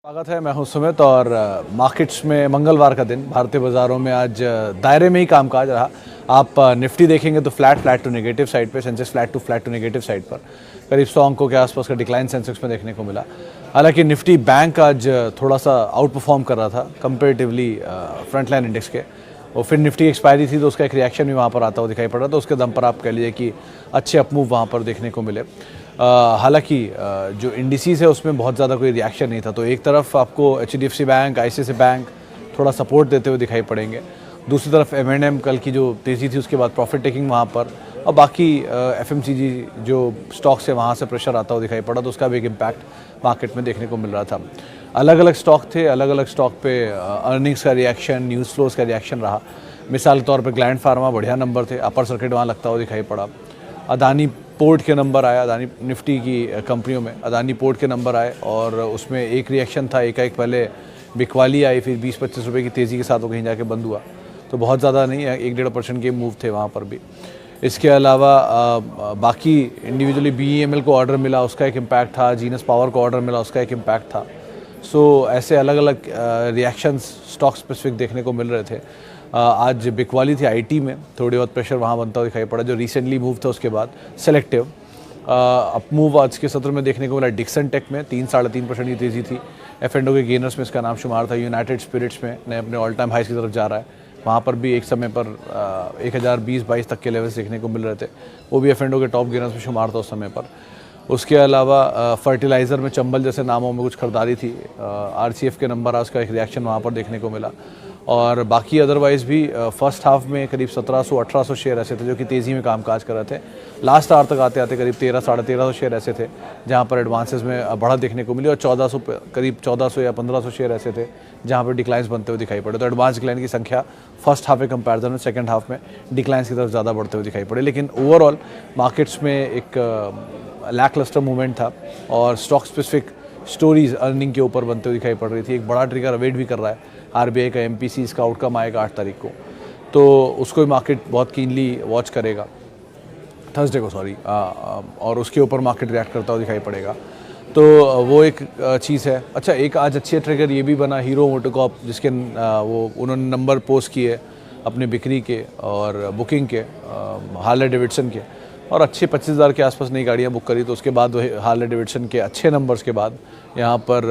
स्वागत है। मैं हूं सुमित और मार्केट्स में मंगलवार का दिन भारतीय बाज़ारों में आज दायरे में ही कामकाज रहा। आप निफ्टी देखेंगे तो फ्लैट टू नेगेटिव साइड पे, Sensex flat to negative side पर करीब 100 अंकों के आसपास का डिक्लाइन सेंसेक्स में देखने को मिला। हालांकि निफ्टी बैंक आज थोड़ा सा आउट परफॉर्म कर रहा था कंपेरेटिवली फ्रंट लाइन इंडेक्स के, और फिर निफ्टी एक्सपायरी थी तो उसका एक रिएक्शन भी वहाँ पर आता हुआ दिखाई पड़ रहा था। तो उसके दम पर आप कह लीजिए कि अच्छे अपमूव वहाँ पर देखने को मिले। हालांकि जो इंडिसेस है उसमें बहुत ज़्यादा कोई रिएक्शन नहीं था। तो एक तरफ आपको HDFC बैंक, ICICI बैंक थोड़ा सपोर्ट देते हुए दिखाई पड़ेंगे, दूसरी तरफ M&M कल की जो तेज़ी थी उसके बाद प्रॉफिट टेकिंग वहाँ पर, और बाकी FMCG जो स्टॉक्स है वहाँ से प्रेशर आता हुआ दिखाई पड़ा, तो उसका भी एक इम्पैक्ट मार्केट में देखने को मिल रहा था। अलग अलग स्टॉक थे, अलग अलग स्टॉक पे अर्निंग्स का रिएक्शन, न्यूज़ फ्लोज का रिएक्शन रहा। मिसाल के तौर पर ग्लैंड फार्मा बढ़िया नंबर थे, अपर सर्किट वहाँ लगता हुआ दिखाई पड़ा। अदानी पोर्ट के नंबर आया, अदानी निफ्टी की कंपनियों में अदानी पोर्ट के नंबर आए और उसमें एक रिएक्शन था, एक पहले बिकवाली आई, फिर 20-25 रुपये की तेज़ी के साथ वो कहीं जाके बंद हुआ। तो बहुत ज़्यादा नहीं है, 1-1.5% के मूव थे वहाँ पर भी। इसके अलावा बाकी इंडिविजुअली BEML को ऑर्डर मिला, उसका एक इम्पैक्ट था। जीनस पावर को ऑर्डर मिला, उसका एक इम्पैक्ट था। सो ऐसे अलग अलग रिएक्शंस स्टॉक स्पेसिफिक देखने को मिल रहे थे। आज बिकवाली थी IT में, थोड़ी बहुत प्रेशर वहाँ बनता हुआ दिखाई पड़ा जो रिसेंटली मूव था। उसके बाद सेलेक्टिव अप मूव आज के सत्र में देखने को मिला। डिक्सन टेक में 3-3.5% की तेज़ी थी। F&O के गेनर्स में इसका नाम शुमार था। यूनाइटेड स्पिरिट्स में नए अपने ऑल टाइम हाइस की तरफ जा रहा है, वहाँ पर भी एक समय पर 1020-22 तक के लेवल्स देखने को मिल रहे थे। वो भी F&O के टॉप गेनर्स में शुमार था उस समय पर। उसके अलावा फर्टिलाइज़र में चंबल जैसे नामों में कुछ खरीदारी थी। RCF के नंबर आ, उसका एक रिएक्शन वहाँ पर देखने को मिला। और बाकी अदरवाइज़ भी फर्स्ट हाफ में करीब 1700-1800 शेयर ऐसे थे जो कि तेज़ी में कामकाज कर रहे थे। लास्ट आवर तक आते आते करीब 1300-1350 शेयर ऐसे थे जहाँ पर एडवांसेस में बढ़त देखने को मिली, और 1400 करीब 1400 या 1500 शेयर ऐसे थे जहाँ पर डिक्लाइंस बनते हुए दिखाई पड़े। तो एडवांस डिक्लाइन की संख्या फर्स्ट हाफ के कंपैरिजन में सेकंड हाफ में डिक्लाइंस की तरफ ज़्यादा बढ़ते हुए दिखाई पड़े। लेकिन ओवरऑल मार्केट्स में एक लैकलस्टर मूवमेंट था और स्टॉक स्पेसिफिक स्टोरीज अर्निंग के ऊपर बनते हुए दिखाई पड़ रही थी। एक बड़ा ट्रिगर अवेट भी कर रहा है RBI का MPC, इसका आउटकम आएगा 8 तारीख को, तो उसको भी मार्केट बहुत कीनली वॉच करेगा, थर्सडे को सॉरी, और उसके ऊपर मार्केट रिएक्ट करता हुआ दिखाई पड़ेगा। तो वो एक चीज़ है। अच्छा, एक आज अच्छे ट्रिगर ये भी बना हीरो मोटोकॉर्प, जिसके वो उन्होंने नंबर पोस्ट किए अपने बिक्री के और बुकिंग के, हार्ले डेविडसन के, और अच्छे 25,000 के आसपास नई गाड़ियाँ बुक करी। तो उसके बाद हार्ले डेविडसन के अच्छे नंबर्स के बाद यहाँ पर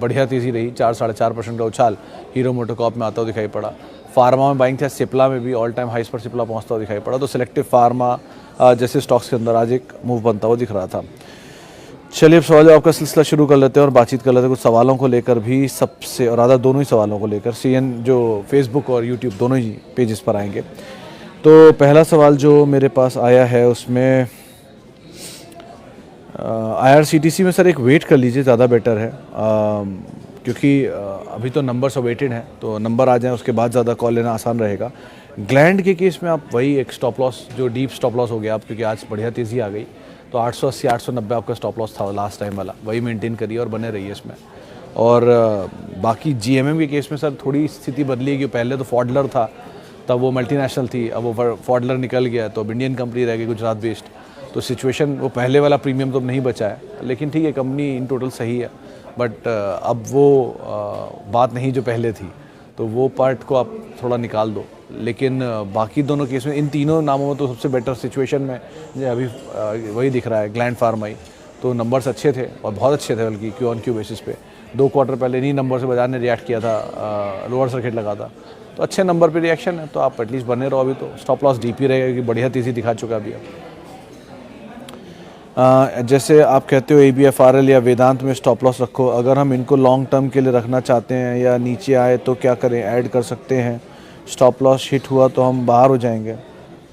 बढ़िया तेज़ी रही। 4-4.5% का उछाल हीरो मोटोकॉर्प में आता हुआ दिखाई पड़ा। फार्मा में बाइंग था, सिप्ला में भी ऑल टाइम हाइस पर सिप्ला पहुँचता हुआ दिखाई पड़ा। तो सिलेक्टिव फार्मा जैसे स्टॉक्स के अंदर आज एक मूव बनता हुआ दिख रहा था। चलिए अब सवाल जवाब का सिलसिला शुरू कर लेते हैं और बातचीत कर लेते हैं कुछ सवालों को लेकर भी, सबसे और आधा दोनों ही सवालों को लेकर। CN जो फेसबुक और यूट्यूब दोनों ही पेजेस पर आएंगे। तो पहला सवाल जो मेरे पास आया है उसमें IRCTC में सर एक वेट कर लीजिए, ज़्यादा बेटर है, क्योंकि अभी तो नंबर्स अवेटेड हैं, तो नंबर आ जाएं उसके बाद ज़्यादा कॉल लेना आसान रहेगा। ग्लैंड के केस में आप वही एक स्टॉप लॉस, जो डीप स्टॉप लॉस हो गया आप, क्योंकि आज बढ़िया तेज़ी आ गई, तो 880-890 आपका स्टॉप लॉस था लास्ट टाइम वाला, वही मेंटेन करिए और बने रहिए इसमें। और बाकी GMM के केस में सर थोड़ी स्थिति बदली है कि पहले तो फॉडलर था, तब वो मल्टीनेशनल थी, अब वो फॉडलर निकल गया तो अब इंडियन कंपनी रह गई गुजरात बेस्ड। तो सिचुएशन वो पहले वाला प्रीमियम तो नहीं बचा है, लेकिन ठीक है कंपनी इन टोटल सही है, बट अब वो बात नहीं जो पहले थी, तो वो पार्ट को आप थोड़ा निकाल दो। लेकिन बाकी दोनों केस में, इन तीनों नामों में तो सबसे बेटर सिचुएशन में जो अभी वही दिख रहा है, ग्लैंड फार्मा ही। तो नंबर्स अच्छे थे और बहुत अच्छे थे, बल्कि Q-on-Q बेसिस पे 2 क्वार्टर पहले इन्हीं नंबर से बाजार ने रिएक्ट किया था, लोअर सर्किट लगा था, तो अच्छे नंबर पे रिएक्शन है, तो आप एटलीस्ट बने रहो। अभी तो स्टॉप लॉस डीपी रहेगा क्योंकि बढ़िया तेज़ी दिखा चुका अभी अब। जैसे आप कहते हो ABFRL या वेदांत में स्टॉप लॉस रखो, अगर हम इनको लॉन्ग टर्म के लिए रखना चाहते हैं या नीचे आए तो क्या करें, ऐड कर सकते हैं? स्टॉप लॉस हिट हुआ तो हम बाहर हो जाएंगे।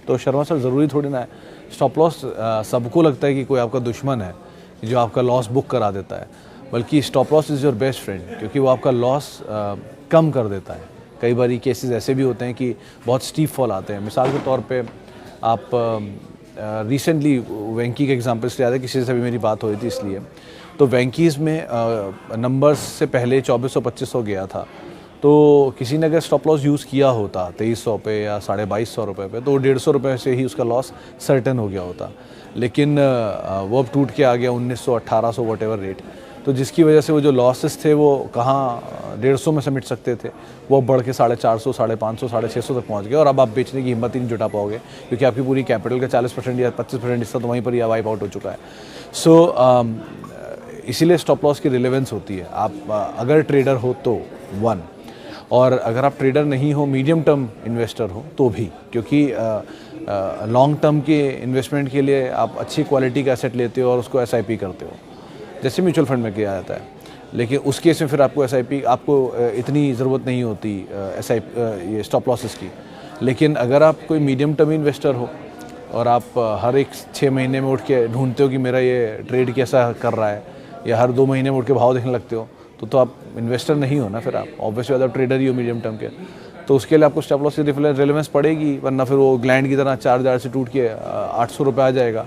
तो शर्मा सर ज़रूरी थोड़ी ना है स्टॉप लॉस, सबको लगता है कि कोई आपका दुश्मन है जो आपका लॉस बुक करा देता है, बल्कि stop loss is your best friend, क्योंकि वो आपका लॉस कम कर देता है। कई बार केसेस ऐसे भी होते हैं कि बहुत स्टीप फॉल आते हैं। मिसाल के तौर पे आप रिसेंटली वेंकी के एग्जांपल्स ले आते हैं, किसी से अभी मेरी बात हो रही थी इसलिए। तो वेंकीज़ में नंबर्स से पहले 2400-2500 गया था, तो किसी ने अगर स्टॉप लॉस यूज़ किया होता 2300 पे या 2250 रुपये पे, तो 150 रुपये से ही उसका लॉस सर्टन हो गया होता। लेकिन वो अब टूट के आ गया 1900, 1800 वट एवर रेट। तो तो जिसकी वजह से वो जो लॉसेस थे वो कहाँ 150 में समेट सकते थे, वो बढ़ के 450, 550, 650 तक पहुँच गए। और अब आप बेचने की हिम्मत ही नहीं जुटा पाओगे, क्योंकि आपकी पूरी कैपिटल का 40% या 25% हिस्सा तो वहीं पर ही वाइप आउट हो चुका है। सो इसीलिए स्टॉप लॉस की रिलेवेंस होती है। आप अगर ट्रेडर हो तो वन, और अगर आप ट्रेडर नहीं हो, मीडियम टर्म इन्वेस्टर हो तो भी, क्योंकि लॉन्ग टर्म के इन्वेस्टमेंट के लिए आप अच्छी क्वालिटी का एसेट लेते हो और उसको SIP करते हो, जैसे म्यूचुअल फंड में किया जाता है। लेकिन उस केस में फिर आपको SIP, आपको इतनी ज़रूरत नहीं होती SIP ये स्टॉप लॉसेस की। लेकिन अगर आप कोई मीडियम टर्म इन्वेस्टर हो और आप हर एक 6 महीने में उठ के ढूंढते हो कि मेरा ये ट्रेड कैसा कर रहा है, या हर 2 महीने में उठ के भाव देखने लगते हो, तो आप इन्वेस्टर नहीं हो ना। फिर आप ऑब्वियसली ज़्यादा ट्रेडर ही हो मीडियम टर्म के, तो उसके लिए आपको स्टॉप लॉस की रिलेवेंस पड़ेगी, वरना फिर वो ग्लैंड की तरह 4000 से टूट के 800 रुपये आ जाएगा।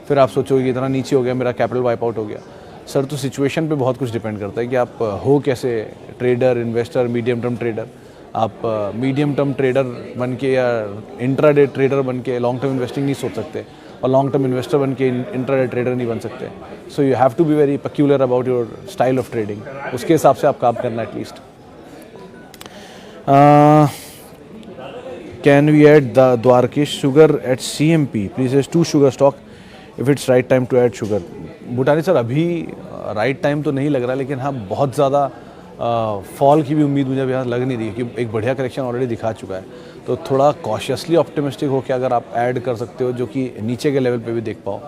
फिर आप सोचोगे कि इतना नीचे हो गया, मेरा कैपिटल वाइप आउट हो गया। सर, तो सिचुएशन पे बहुत कुछ डिपेंड करता है कि आप हो कैसे, trader, investor, medium term trader. आप मीडियम टर्म ट्रेडर बन के या इंट्राडे ट्रेडर बन के लॉन्ग टर्म इन्वेस्टिंग नहीं सोच सकते, और लॉन्ग टर्म इन्वेस्टर बन के इंट्राडे ट्रेडर नहीं बन सकते। So you have to be very peculiar about your style of trading, उसके हिसाब से आप काम करना at least. Can we add Dwarikesh sugar at CMP? Please as 2 sugar stock if it's right time to add sugar. Bhutani sir, अभी right time तो नहीं लग रहा, लेकिन हाँ बहुत ज़्यादा फॉल की भी उम्मीद मुझे अभी यहाँ लग नहीं रही है, कि एक बढ़िया करेक्शन ऑलरेडी दिखा चुका है। तो थोड़ा कॉशियसली ऑप्टिमिस्टिक हो के अगर आप ऐड कर सकते हो, जो कि नीचे के लेवल पे भी देख पाओ,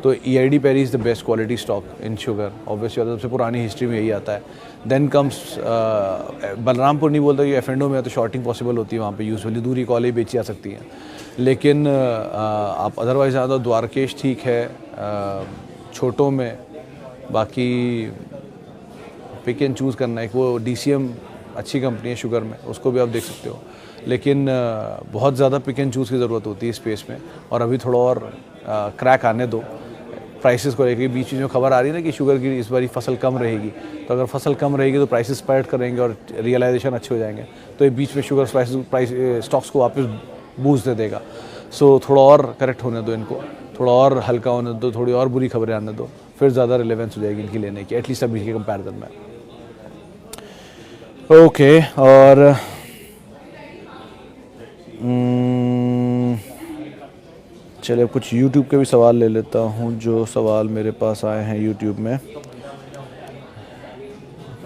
तो EID Parry is the best quality stock in sugar. Obviously सबसे पुरानी हिस्ट्री में यही आता है। देन कम्स बलरामपुर, नहीं बोलता कि F&O में है तो शॉर्टिंग पॉसिबल होती है, वहाँ पे यूजुअली दूरी कॉल ही बेची जा सकती हैं। लेकिन आप अदरवाइज ज़्यादा द्वारकेश ठीक है छोटों में। बाकी पिक एंड चूज़ करना है। एक वो DCM अच्छी कंपनी है शुगर में, उसको भी आप देख सकते हो, लेकिन बहुत ज़्यादा पिक एंड चूज़ की ज़रूरत होती है स्पेस में। और अभी थोड़ा और क्रैक आने दो प्राइसेस को लेकर। बीच में खबर आ रही है ना कि शुगर की इस बारी फसल कम रहेगी, तो अगर फसल कम रहेगी तो प्राइसेस स्पाइक करेंगे और रियलाइजेशन अच्छे हो जाएंगे, तो ये बीच में शुगर प्राइस स्टॉक्स को वापस बूस्ट दे देगा। सो थोड़ा और करेक्ट होने दो इनको, थोड़ा और हल्का होने दो, थोड़ी और बुरी खबरें आने दो, फिर ज़्यादा रिलेवेंस हो जाएगी इनकी लेने की, एटलीस्ट अभी के कंपैरिजन में। ओके, और चलिए अब कुछ YouTube के भी सवाल ले लेता हूँ, जो सवाल मेरे पास आए हैं YouTube में।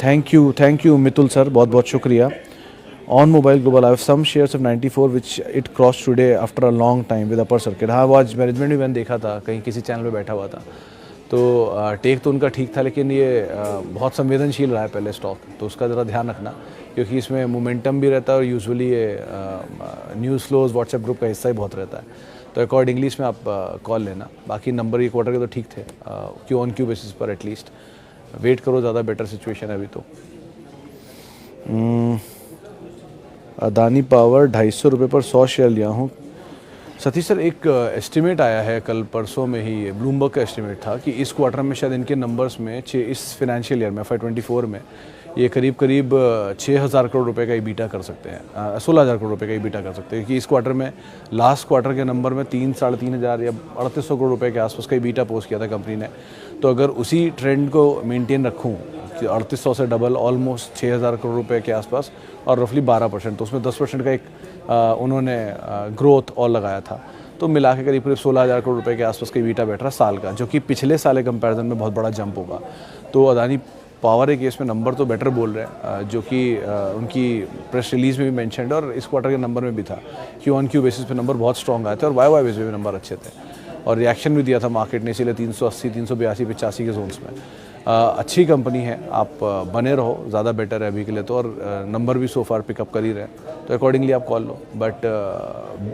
थैंक यू मितुल सर, बहुत बहुत शुक्रिया। On mobile global I have some shares of 94 which it cross today after a long time with upper circuit. हाँ, वो आज मैनेजमेंट भी मैंने देखा था, कहीं किसी चैनल पे बैठा हुआ था, तो टेक तो उनका ठीक था, लेकिन ये बहुत संवेदनशील रहा है पहले स्टॉक, तो उसका ज़रा ध्यान रखना, क्योंकि इसमें मोमेंटम भी रहता है और यूजुअली ये न्यूज़ फ्लोज व्हाट्सएप ग्रुप का हिस्सा ही बहुत रहता है। तो अकॉर्डिंगली इसमें आप कॉल लेना। बाकी नंबर ये क्वार्टर के तो ठीक थे, Q-on-Q बेसिस पर एटलीस्ट वेट करो, ज़्यादा बेटर सिचुएशन है अभी तो। अदानी पावर 250 रुपये पर 100 शेयर लिया हूँ। सतीश सर, एक एस्टिमेट आया है कल परसों में ही, ब्लूमबर्ग का एस्टिमेट था कि इस क्वार्टर में शायद इनके नंबर्स में इस फाइनेंशियल ईयर में FY24 में ये करीब 6,000 करोड़ रुपए का ईबीटा कर सकते हैं, 16,000 करोड़ रुपए का ईबीटा कर सकते हैं, क्योंकि इस क्वार्टर में लास्ट क्वार्टर के नंबर में 3-3,500 या 3,800 करोड़ रुपए के आसपास का ईबीटा पोस्ट किया था कंपनी ने। तो अगर उसी ट्रेंड को मेंटेन रखूँ, 3,800 से डबल ऑलमोस्ट 6,000 करोड़ रुपए के आसपास और रफली 12%, तो उसमें 10% का एक उन्होंने ग्रोथ और लगाया था, तो मिला के करीब 16,000 करोड़ रुपए के आसपास का ईबीटा बैठ रहा साल का, जो कि पिछले साल के कंपैरिजन में बहुत बड़ा जंप होगा। तो अदानी पावर के केस में नंबर तो बेटर बोल रहे हैं, जो कि उनकी प्रेस रिलीज में भी मेंशन्ड और इस क्वार्टर के नंबर में भी था। Q-on-Q बेसिस पे नंबर बहुत स्ट्रॉन्ग आए थे और YoY बेसिस पे भी नंबर अच्छे थे, और रिएक्शन भी दिया था मार्केट ने, इसीलिए 380, 382, 85 के जोन्स में। अच्छी कंपनी है, आप बने रहो, ज़्यादा बेटर है अभी के लिए तो, और नंबर भी सो फार पिकअप कर ही रहे हैं, तो अकॉर्डिंगली आप call low. But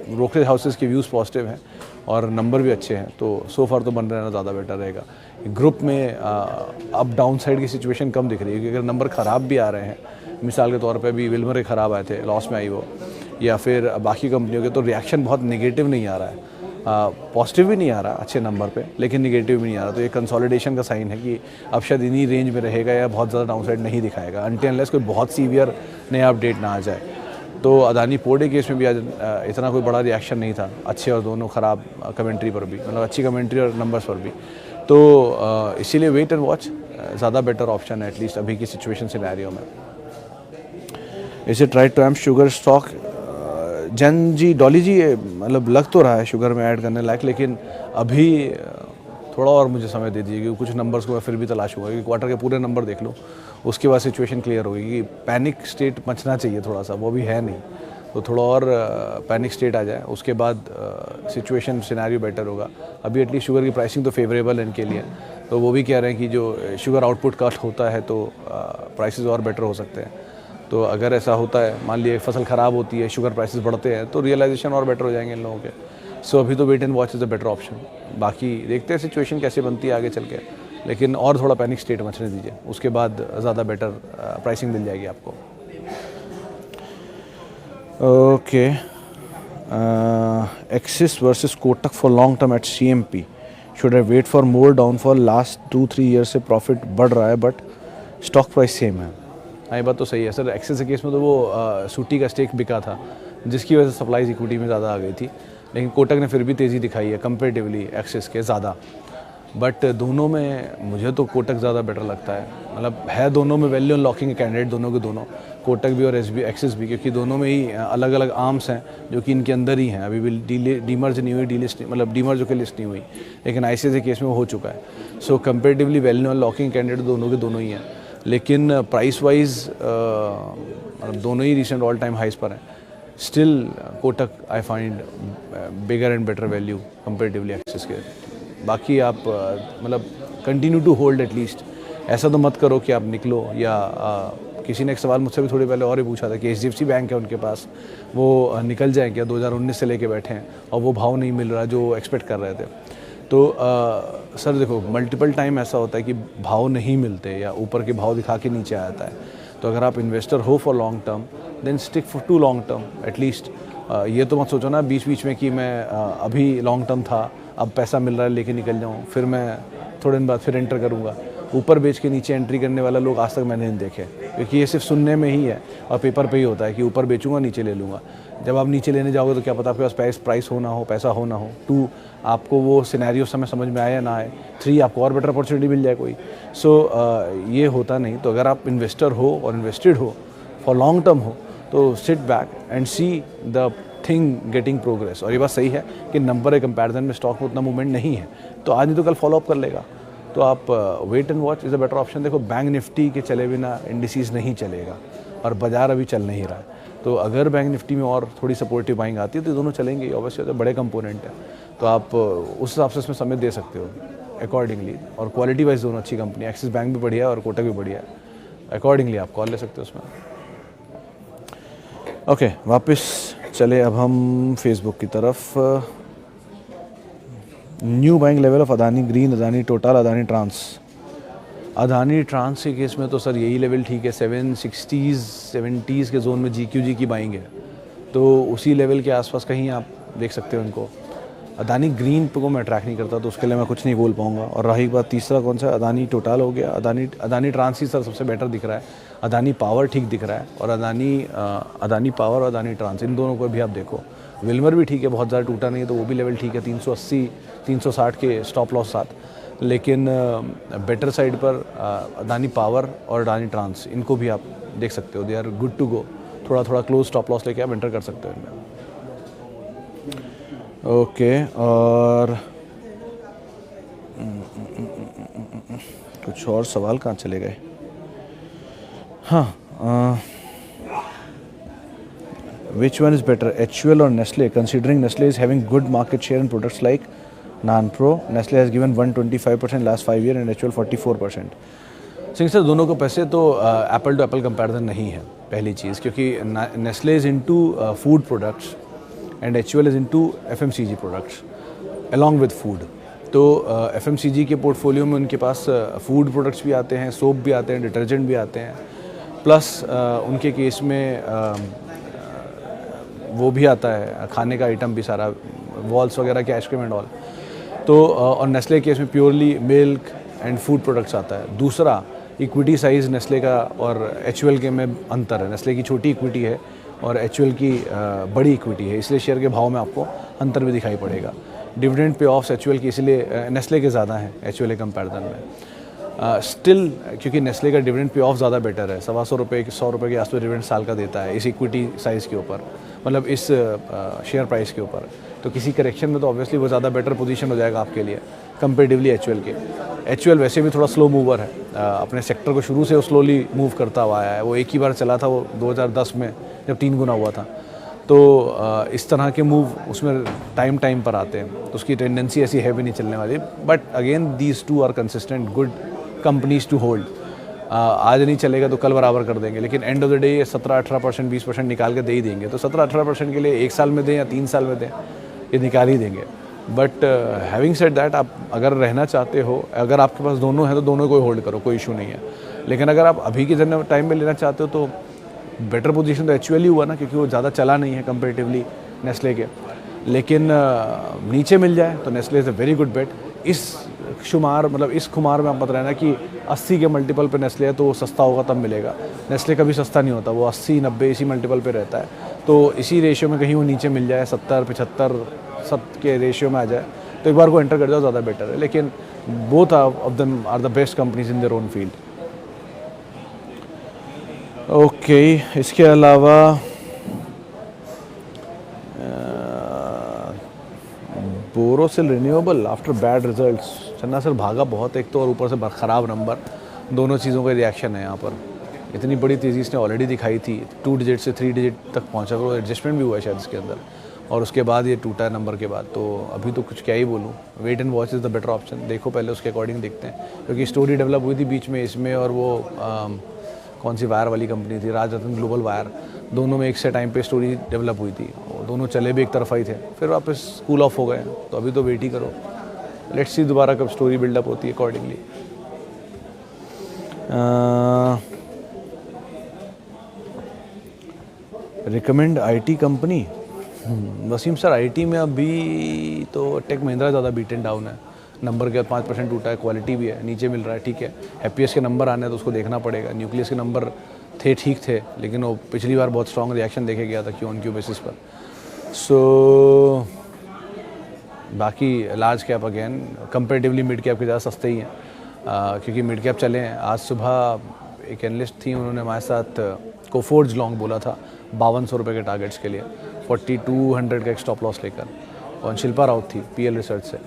brokerage houses के व्यूज़ पॉजिटिव हैं और नंबर भी अच्छे हैं, तो सो फार तो बन रहना ज़्यादा बेटर रहेगा। ग्रुप में अप डाउन साइड की सिचुएशन कम दिख रही है, क्योंकि अगर नंबर ख़राब भी आ रहे हैं, मिसाल के तौर पे भी विल्मर ख़राब आए थे, लॉस में आई वो, या फिर बाकी कंपनियों के, तो रिएक्शन बहुत नेगेटिव नहीं आ रहा है, पॉजिटिव भी नहीं आ रहा अच्छे नंबर पे, लेकिन नेगेटिव भी नहीं आ रहा। तो ये कंसोलिडेशन का साइन है कि अब शायद इन्हीं रेंज में रहेगा या बहुत ज़्यादा डाउन साइड नहीं दिखाएगा, अनटिल अनलेस कोई बहुत सीवियर नया अपडेट ना आ जाए। तो अदानी पोर्ट केस में भी आज इतना कोई बड़ा रिएक्शन नहीं था, अच्छे और दोनों ख़राब कमेंट्री पर भी, मतलब अच्छी कमेंट्री और नंबर्स पर भी। तो इसीलिए वेट एंड वॉच, ज़्यादा बेटर ऑप्शन है एटलीस्ट अभी की सिचुएशन सिनेरियो में। इसे try to aim sugar stock Jain ji Dolly ji, मतलब लग तो रहा है शुगर में ऐड करने लायक, लेकिन अभी थोड़ा और मुझे समय दे दीजिए क्योंकि कुछ नंबर्स को मैं फिर भी तलाशूंगा कि क्वार्टर के पूरे नंबर देख लूँ, उसके बाद सिचुएशन क्लियर होगी कि पैनिक स्टेट मचना चाहिए थोड़ा सा, वो भी है नहीं, तो थोड़ा और पैनिक स्टेट आ जाए उसके बाद सिचुएशन सिनेरियो बेटर होगा। अभी एटलीस्ट शुगर की प्राइसिंग तो फेवरेबल है इनके लिए, तो वो भी कह रहे हैं कि जो शुगर आउटपुट कट होता है तो प्राइसेस और बेटर हो सकते हैं। तो अगर ऐसा होता है, मान लिया फसल ख़राब होती है, शुगर प्राइसेस बढ़ते हैं, तो रियलाइजेशन और बेटर हो जाएंगे इन लोगों के। सो अभी तो wait and watch is a better option. बाकी देखते हैं सिचुएशन कैसे बनती है आगे चल के, लेकिन और थोड़ा पैनिक स्टेट मचने दीजिए, उसके बाद ज़्यादा बेटर प्राइसिंग मिल जाएगी आपको। Okay, Axis versus Kotak for long term at CMP, should I wait for more downfall? Last 2-3 year से प्रॉफिट बढ़ रहा है बट स्टॉक प्राइस सेम है। हाँ, ये बात तो सही है सर। एक्सिस के केस में तो वो सूटी का स्टेक बिका था जिसकी वजह से सप्लाईज इक्विटी में ज़्यादा आ गई थी, लेकिन कोटक ने फिर भी तेज़ी दिखाई है कंपेरेटिवली एक्सिस के ज़्यादा। बट दोनों में मुझे तो कोटक ज़्यादा बेटर लगता है, मतलब है दोनों में वैल्यू अनलॉकिंग कैंडिडेट दोनों के दोनों, कोटक भी और एक्सिस भी, क्योंकि दोनों में ही अलग अलग आर्म्स हैं जो कि इनके अंदर ही हैं। अभी भी डीमर्ज नहीं हुई, डीलिस्ट मतलब डीमर्ज की लिस्ट नहीं हुई, लेकिन ICICI केस में वो हो चुका है। सो कंपेरेटिवली वैल्यू अनलॉकिंग कैंडिडेट दोनों के दोनों ही हैं, लेकिन प्राइस वाइज मतलब दोनों ही रिसेंट ऑल टाइम हाइस पर हैं। Still Kotak I find bigger and better value comparatively axis के। बाकी आप मतलब कंटिन्यू टू होल्ड एटलीस्ट, ऐसा तो मत करो कि आप निकलो। या किसी ने एक सवाल मुझसे भी थोड़ी पहले और ही पूछा था कि HDFC बैंक है उनके पास, वो निकल जाए क्या? 2019 से लेके बैठे हैं और वो भाव नहीं मिल रहा जो एक्सपेक्ट कर रहे थे। तो सर देखो, मल्टीपल टाइम ऐसा होता है कि भाव नहीं मिलते या ऊपर के भाव दिखा के नीचे आ जाता है। तो अगर आप इन्वेस्टर हो for long term then stick for to long term at least. ये तो मत सोचो ना बीच बीच में कि मैं अभी लॉन्ग टर्म था, अब पैसा मिल रहा है लेके निकल जाऊँ, फिर मैं थोड़े दिन बाद फिर एंटर करूँगा। ऊपर बेच के नीचे एंट्री करने वाला लोग आज तक मैंने नहीं देखे, क्योंकि ये सिर्फ सुनने में ही है और पेपर पे ही होता है कि ऊपर बेचूंगा नीचे ले लूँगा। जब आप नीचे लेने जाओगे तो क्या पता आपके पास प्राइस हो ना हो, पैसा हो ना हो। 2 आपको वो सिनेरियो समय समझ में आए या ना आए। 3 आपको और बेटर अपॉर्चुनिटी मिल जाए कोई। सो ये होता नहीं। तो अगर आप इन्वेस्टर हो और इन्वेस्टेड हो फॉर लॉन्ग टर्म हो तो sit back and see the thing getting progress. और ये बात सही है कि नंबर के कंपैरिजन में स्टॉक में उतना मूवमेंट नहीं है, तो आज नहीं तो कल फॉलोअप कर लेगा। तो आप wait and watch is a better option. देखो, बैंक निफ्टी के चले बिना इंडिसेस नहीं चलेगा और बाजार अभी चल नहीं रहा है। तो अगर बैंक निफ्टी में और थोड़ी सपोर्टिव बाइंग आती है तो दोनों चलेंगे, ऑब्वियसली तो बड़े कंपोनेंट हैं। तो आप उस हिसाब से इसमें समय दे सकते हो अकॉर्डिंगली। और क्वालिटी वाइज दोनों अच्छी कंपनी, एक्सिस बैंक भी बढ़िया है और कोटक भी बढ़िया है। अकॉर्डिंगली आप कॉल ले सकते हो उसमें। ओके, वापस चले अब हम फेसबुक की तरफ। New buying level of Adani Green, Adani Total, Adani Trans. Adani Trans के केस में तो सर यही लेवल ठीक है, 760s-70s के जोन में GQG की बाइंग है, तो उसी लेवल के आसपास कहीं आप देख सकते हो इनको। अदानी ग्रीन को मैं ट्रैक नहीं करता तो उसके लिए मैं कुछ नहीं बोल पाऊंगा। और रही बात तीसरा कौन सा, अदानी टोटल हो गया, अदानी ट्रांस ही सर सबसे बेटर दिख रहा है। अदानी पावर ठीक दिख रहा है और अदानी पावर और अदानी ट्रांस इन दोनों को भी आप देखो। विल्मर भी ठीक है, बहुत ज़्यादा टूटा नहीं है तो वो भी लेवल ठीक है, 380-360 के स्टॉप लॉस साथ। लेकिन बेटर साइड पर अदानी पावर और अदानी ट्रांस इनको भी आप देख सकते हो, they are good to go. थोड़ा थोड़ा क्लोज स्टॉप लॉस लेके आप एंटर कर सकते हो इनमें। ओके, और कुछ और सवाल कहाँ चले गए? हाँ, which one is better, HUL or Nestle? Considering Nestle is having good market share in products like NanPro, Nestle has given 125% last 5 years and HUL 44%. Singh sir, दोनों को पैसे तो एप्पल टू एप्पल कंपैरिजन नहीं है पहली चीज़, क्योंकि Nestle is into food products and HUL is into FMCG products along with food. तो FMCG के पोर्टफोलियो में उनके पास फूड प्रोडक्ट्स भी आते हैं, सोप भी आते हैं, डिटर्जेंट भी आते हैं, प्लस उनके केस में वो भी आता है खाने का आइटम भी सारा, वॉल्स वगैरह के आइसक्रीम एंड ऑल। तो और नेस्ले केस में purely milk and food products आता है। दूसरा, इक्विटी साइज़ नेस्ले का और HUL के में अंतर है। नेस्ले की छोटी इक्विटी है और HUL की बड़ी इक्विटी है, इसलिए शेयर के भाव में आपको अंतर भी दिखाई पड़ेगा। डिविडेंड पे ऑफ्स HUL की इसलिए नेस्ले के ज़्यादा हैं HUL के कंपैरिजन में। स्टिल क्योंकि नेस्ले का डिविडेंड पे ऑफ ज़्यादा बेटर है, 125 रुपये 100 रुपये के आसपास डिविडेंड साल का देता है इस इक्विटी साइज़ के ऊपर, मतलब इस शेयर प्राइस के ऊपर। तो किसी करेक्शन में तो ऑब्वियसली वो ज़्यादा बेटर पोजीशन हो जाएगा आपके लिए कंपेरेटिवली एचयूएल के। एचयूएल वैसे भी थोड़ा स्लो मूवर है, अपने सेक्टर को शुरू से वो स्लोली मूव करता हुआ आया है। वो एक ही बार चला था वो 2010 में जब 3 गुना हुआ था। तो इस तरह के मूव उसमें टाइम पर आते हैं, तो उसकी टेंडेंसी ऐसी है भी नहीं चलने वाली। But again these two are consistent good companies to hold. आज नहीं चलेगा तो कल बराबर कर देंगे, लेकिन एंड ऑफ द डे 17-18% 20% निकाल के दे ही देंगे। तो 17-18% के लिए 1 साल में दें या 3 साल में दें, ये निकाल ही देंगे। बट हैविंग सेड दैट, आप अगर रहना चाहते हो, अगर आपके पास दोनों हैं तो दोनों को होल्ड करो, कोई इशू नहीं है। लेकिन अगर आप अभी के टाइम में लेना चाहते हो तो बेटर पोजीशन तो एचयूएल ही हुआ ना, क्योंकि वो ज़्यादा चला नहीं है कंपेरेटिवली नेस्ले के। लेकिन नीचे मिल जाए तो Nestle is a very good bet. इस खुमार में आप मत रहना कि 80 के मल्टीपल पे नेस्ले है तो वो सस्ता होगा तब मिलेगा। नेस्ले कभी सस्ता नहीं होता, वो 80-90 इसी मल्टीपल पे रहता है। तो इसी रेशियो में कहीं वो नीचे मिल जाए, 70-75 सब के रेशियो में आ जाए तो एक बार को एंटर कर जाओ, ज़्यादा बेटर है। लेकिन both of them are the best companies in their own field. Okay, इसके अलावा Borosil Renewable after bad results, Channa sir भागा बहुत एक तो, और ऊपर से ख़राब नंबर, दोनों चीज़ों का रिएक्शन है यहाँ पर। इतनी बड़ी तेज़ी इसने ऑलरेडी दिखाई थी, 2 डिजिट से 3 डिजिट तक पहुँचा, वो एडजस्टमेंट भी हुआ है शायद इसके अंदर, और उसके बाद ये टूटा है नंबर के बाद। तो अभी तो कुछ क्या ही बोलूँ, wait and watch is the better option. देखो पहले उसके अकॉर्डिंग देखते हैं, क्योंकि स्टोरी डेवलप हुई थी बीच में इसमें, और वो कौन सी वायर वाली कंपनी थी, राजरत्न ग्लोबल वायर, दोनों में एक से टाइम पे स्टोरी डेवलप हुई थी, दोनों चले भी एक तरफा ही थे, फिर वापस कूल ऑफ हो गए। तो अभी तो वेट ही करो, लेट्स सी दोबारा कब स्टोरी बिल्डअप होती है accordingly. Recommend IT company, Waseem sir IT में अभी तो टेक महिंद्रा ज़्यादा बीटन डाउन है, नंबर के 5% टूटा है, क्वालिटी भी है, नीचे मिल रहा है, ठीक है। हैप्पीएस के नंबर आने हैं तो उसको देखना पड़ेगा। न्यूक्लियस के नंबर थे, ठीक थे, लेकिन वो पिछली बार बहुत स्ट्रॉन्ग रिएक्शन देखे गया था क्यू ऑन क्यू बेसिस पर। सो बाकी large cap again comparatively mid cap के ज़्यादा सस्ते ही हैं, क्योंकि मिड कैप चले हैं। आज सुबह एक एनालिस्ट थी, उन्होंने हमारे साथ कोफोर्ज लॉन्ग बोला था 5200 रुपये के टारगेट्स के लिए, 4200 का एक स्टॉप लॉस लेकर, और शिल्पा राउत थी पीएल रिसर्च से,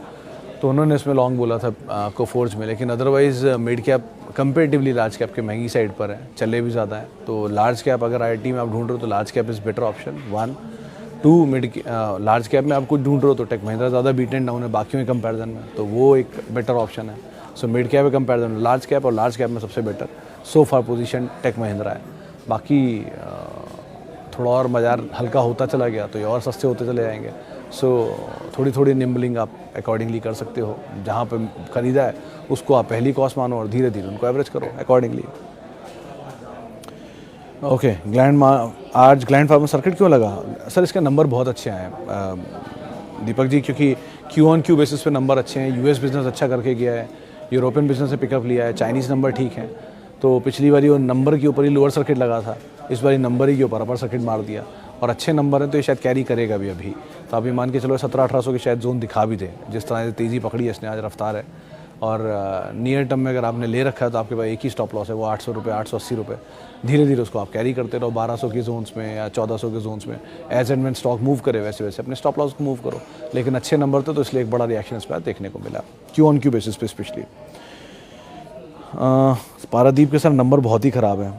तो उन्होंने इसमें लॉन्ग बोला था कोफोर्ज में। लेकिन otherwise mid cap comparatively large cap के महंगी साइड पर है, चले भी ज़्यादा है। तो लार्ज कैप अगर आईटी में आप ढूंढ रहे हो तो large cap is better option 1। 2 large cap में आप कुछ ढूंढ रहे हो तो टेक महिंद्रा ज़्यादा बीट एंड डाउन है बाकियों के कंपैरिजन में, तो वो एक बेटर ऑप्शन है। सो मिड कैप के कंपैरिजन में लार्ज कैप, और लार्ज कैप में सबसे बेटर सो फार पोजीशन टेक महिंद्रा है। बाकी थोड़ा और बाजार हल्का होता चला गया तो ये और सस्ते होते चले जाएंगे। सो थोड़ी निम्बलिंग आप अकॉर्डिंगली कर सकते हो, जहाँ पे खरीदा है उसको आप पहली कॉस्ट मानो और धीरे धीरे उनको एवरेज करो अकॉर्डिंगली। ओके, आज ग्लैंड फार्मा सर्किट क्यों लगा सर? इसके नंबर बहुत अच्छे आए हैं दीपक जी, क्योंकि क्यू ऑन क्यू बेसिस पे नंबर अच्छे हैं। यूएस बिजनेस अच्छा करके गया है, यूरोपियन बिजनेस से पिकअप लिया है, चाइनीज़ नंबर ठीक है। तो पिछली बारी वो नंबर के ऊपर ही लोअर सर्किट लगा था, इस बारी नंबर ही के ऊपर अपर सर्किट मार दिया, और अच्छे नंबर हैं तो ये शायद कैरी करेगा भी अभी। तो अभी मान के चलो 1700-1800 के शायद जोन दिखा भी दे, जिस तरह से तेज़ी पकड़ी है इसने, आज रफ्तार है। और नियर टर्म में अगर आपने ले रखा है तो आपके पास एक ही स्टॉप लॉस है, वो 800 रुपये 880 रुपये। धीरे धीरे उसको आप कैरी करते रहो 1200 के जोन्स में या 1400 के जोन्स में। As and when stock move करे वैसे वैसे अपने स्टॉप लॉस को मूव करो। लेकिन अच्छे नंबर थे तो इसलिए एक बड़ा रिएक्शन इस पर देखने को मिला क्यू ऑन क्यू बेसिस पे स्पेशली। पारादीप के सर नंबर बहुत ही ख़राब है।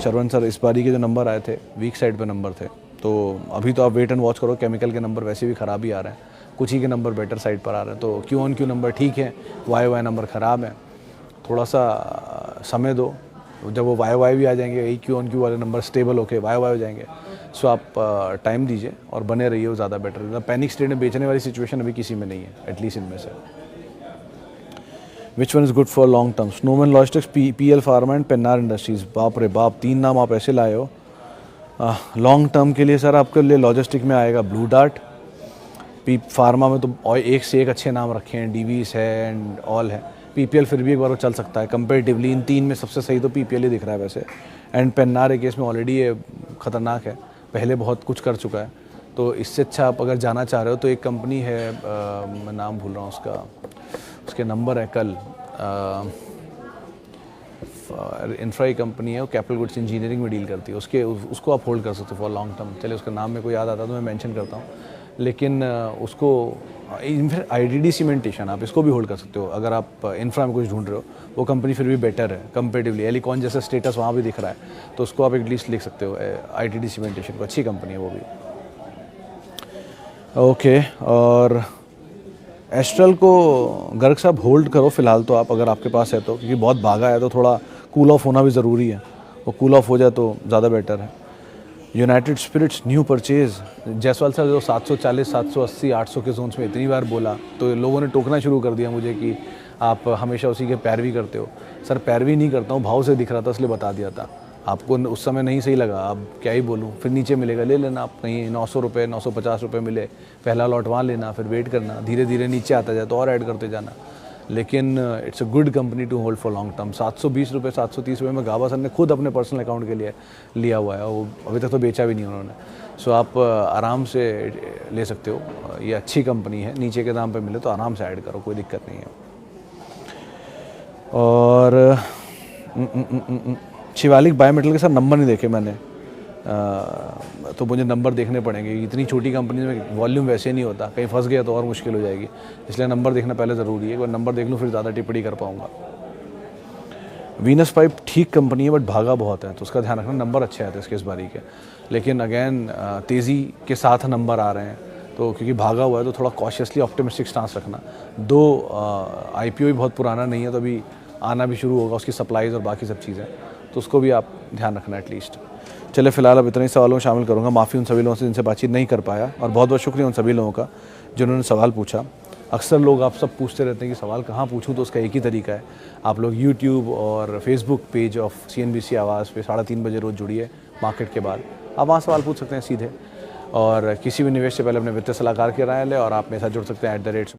श्रवण सर इस बारी के जो नंबर आए थे वीक साइड पे नंबर थे, तो अभी तो आप वेट एंड वॉच करो। केमिकल के नंबर वैसे भी ख़राब ही आ रहे हैं, कुछ ही के नंबर बेटर साइड पर आ रहे हैं। तो क्यू ऑन क्यू नंबर ठीक है, वाई नंबर ख़राब है, थोड़ा सा समय दो, जब वो वाई भी आ जाएंगे, यही क्यू ऑन क्यू वाले नंबर स्टेबल होके वाई हो जाएंगे। सो आप टाइम दीजिए और बने रहिए, वो ज़्यादा बेटर। पैनिक स्टेट में बेचने वाली सिचुएशन अभी किसी में नहीं है, एटलीस्ट इनमें से। Which one is good for long term? Snowman logistics, PL pharma and Pennar industries. बाप रे बाप, 3 नाम आप ऐसे लाए हो लॉन्ग टर्म के लिए। सर आपके लिए लॉजिस्टिक में आएगा ब्लू डार्ट, फार्मा में तो एक से एक अच्छे नाम रखे हैं, डीवीस है एंड ऑल है। पीपीएल फिर भी एक बार वो चल सकता है कंपेरेटिवली, इन 3 में सबसे सही तो पीपीएल ही दिख रहा है वैसे। एंड पेन्नार केस में ऑलरेडी ये खतरनाक है, पहले बहुत कुछ कर चुका है। तो इससे अच्छा आप अगर जाना चाह रहे हो तो एक कंपनी है, मैं नाम भूल रहा हूँ उसका, उसके नंबर है कल, इंफ्रा की कंपनी है, वो कैपिटल गुड्स इंजीनियरिंग में डील करती है, उसको आप होल्ड कर सकते हो फॉर लॉन्ग टर्म। चलिए उसका नाम मेरे को याद आता तो मैं मेंशन करता हूँ, लेकिन उसको फिर आईटीडी सीमेंटेशन आप इसको भी होल्ड कर सकते हो अगर आप इंफ्रा में कुछ ढूंढ रहे हो। वो कंपनी फिर भी बेटर है कंपेरेटिवली, एलिकॉन जैसा स्टेटस वहाँ भी दिख रहा है, तो उसको आप एटलीस्ट लिख सकते हो आईटीडी सीमेंटेशन को, अच्छी कंपनी है वो भी। ओके, और एस्ट्रल को गर्ग साहब होल्ड करो फिलहाल तो आप, अगर आपके पास है तो, क्योंकि बहुत भागा है तो थोड़ा कूल ऑफ होना भी ज़रूरी है, वो कूल ऑफ हो जाए तो ज़्यादा बेटर है। United Spirits new purchase, Jaiswal sir जो 740, 780, 800 के जोन्स में इतनी बार बोला तो लोगों ने टोकना शुरू कर दिया मुझे कि आप हमेशा उसी के पैरवी करते हो। सर पैरवी नहीं करता हूँ, भाव से दिख रहा था इसलिए बता दिया था आपको, उस समय नहीं सही लगा, अब क्या ही बोलूँ। फिर नीचे मिलेगा ले लेना आप, कहीं 900 रुपये 950 रुपये मिले, पहला लॉट वहाँ लेना, फिर वेट करना, धीरे धीरे नीचे आता जाए तो और ऐड करते जाना। लेकिन it's a good company to hold for long term. 720 रुपये 730 रुपये में गाबा सर ने खुद अपने पर्सनल अकाउंट के लिए लिया हुआ है, वो अभी तक तो बेचा भी नहीं उन्होंने। सो आप आराम से ले सकते हो, ये अच्छी कंपनी है, नीचे के दाम पे मिले तो आराम से ऐड करो, कोई दिक्कत नहीं है। और शिवालिक बायोमेटल के साथ नंबर नहीं देखे मैंने, तो मुझे नंबर देखने पड़ेंगे। इतनी छोटी कंपनी में वॉल्यूम वैसे नहीं होता, कहीं फंस गया तो और मुश्किल हो जाएगी, इसलिए नंबर देखना पहले ज़रूरी है। एक बार नंबर देख लूँ फिर ज़्यादा टिप्पणी कर पाऊँगा। वीनस पाइप ठीक कंपनी है बट भागा बहुत है, तो उसका ध्यान रखना, नंबर अच्छे आते हैं इसके इस बारी के, लेकिन अगेन तेज़ी के साथ नंबर आ रहे हैं, तो क्योंकि भागा हुआ है तो थोड़ा कॉशियसली ऑप्टिमिस्टिक स्टांस रखना। IPO भी बहुत पुराना नहीं है, तो अभी आना भी शुरू होगा उसकी सप्लाईज़ और बाकी सब चीज़ें, तो उसको भी आप ध्यान रखना एटलीस्ट। चले फिलहाल अब इतने ही सवालों में शामिल करूँगा, माफ़ी उन सभी लोगों से जिनसे बातचीत नहीं कर पाया, और बहुत बहुत शुक्रिया उन सभी लोगों का जिन्होंने सवाल पूछा। अक्सर लोग आप सब पूछते रहते हैं कि सवाल कहाँ पूछूं, तो उसका एक ही तरीका है, आप लोग यूट्यूब और फेसबुक पेज ऑफ CNBC आवाज़ पे 3:30 बजे रोज़ जुड़िए मार्केट के बाद, आप वहाँ सवाल पूछ सकते हैं सीधे, और किसी भी निवेश से पहले अपने वित्तीय सलाहकार की राय लें, और आप मेरे साथ जुड़ सकते हैं @